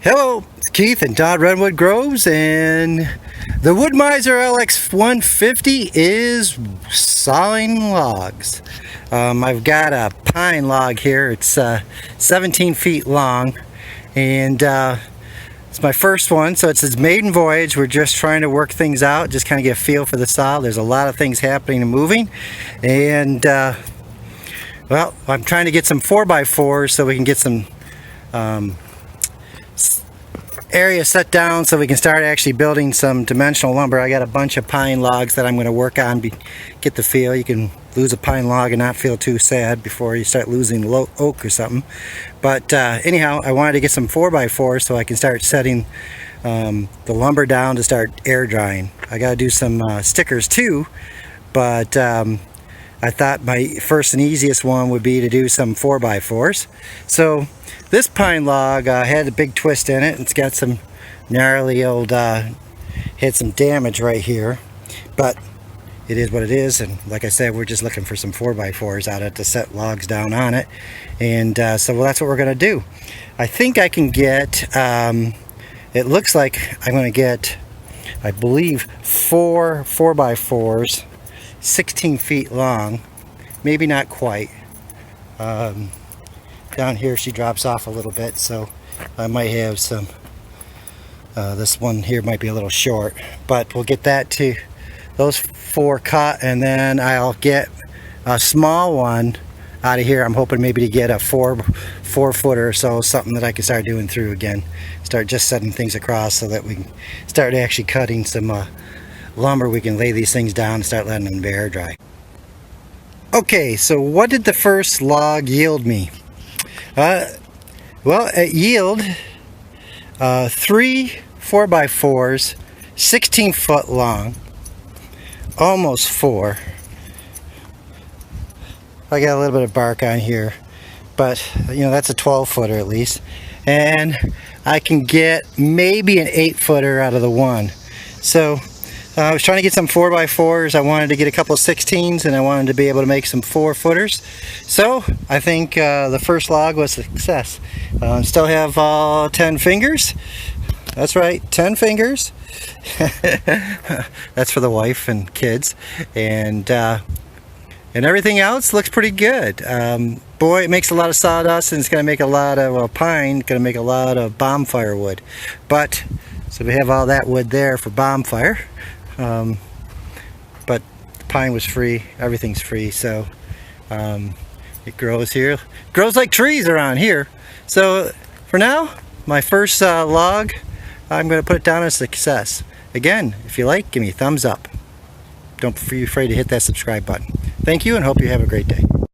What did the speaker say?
Hello, it's Keith and Todd Redwood Groves, and the Wood-Mizer LX150 is sawing logs. I've got a pine log here. It's 17 feet long, and it's my first one, so it's its maiden voyage. We're just trying to work things out, just kind of get a feel for the saw. There's a lot of things happening and moving, and well, I'm trying to get some 4x4s so we can get some area set down so we can start actually building some dimensional lumber. I got a bunch of pine logs that I'm going to work on, get the feel. You can lose a pine log and not feel too sad before you start losing oak or something. But anyhow, I wanted to get some 4x4 so I can start setting the lumber down to start air drying. I got to do some stickers too, but I thought my first and easiest one would be to do some 4x4s. So this pine log had a big twist in it. It's got some gnarly old, had some damage right here, but it is what it is. And like I said, we're just looking for some 4x4s out of it to set logs down on it. And so well, that's what we're gonna do. I think I can get, it looks like I'm gonna get, I believe, 4 4x4s, 16 feet long, maybe not quite. Down here she drops off a little bit, so I might have some, this one here might be a little short, but we'll get that to those 4 cut, and then I'll get a small one out of here. I'm hoping maybe to get a 4 footer or so, something that I can start doing through again, start just setting things across so that we can start actually cutting some lumber. We can lay these things down and start letting them air dry. Okay, so what did the first log yield me? Well, it yielded 3 4x4s, 16 foot long, almost 4. I got a little bit of bark on here, but you know, that's a 12 footer at least, and I can get maybe an 8 footer out of the one. So I was trying to get some 4x4s. I wanted to get a couple of 16s, and I wanted to be able to make some 4 footers. So I think the first log was a success. Still have 10 fingers. That's right, 10 fingers. That's for the wife and kids, and everything else looks pretty good. Boy, it makes a lot of sawdust, and it's going to make a lot of pine. Going to make a lot of bonfire wood. But so we have all that wood there for bonfire. But the pine was free, everything's free, so it grows here, grows like trees around here. So for now, my first log, I'm going to put it down as a success. Again, if you like, give me a thumbs up. Don't be afraid to hit that subscribe button. Thank you, and hope you have a great day.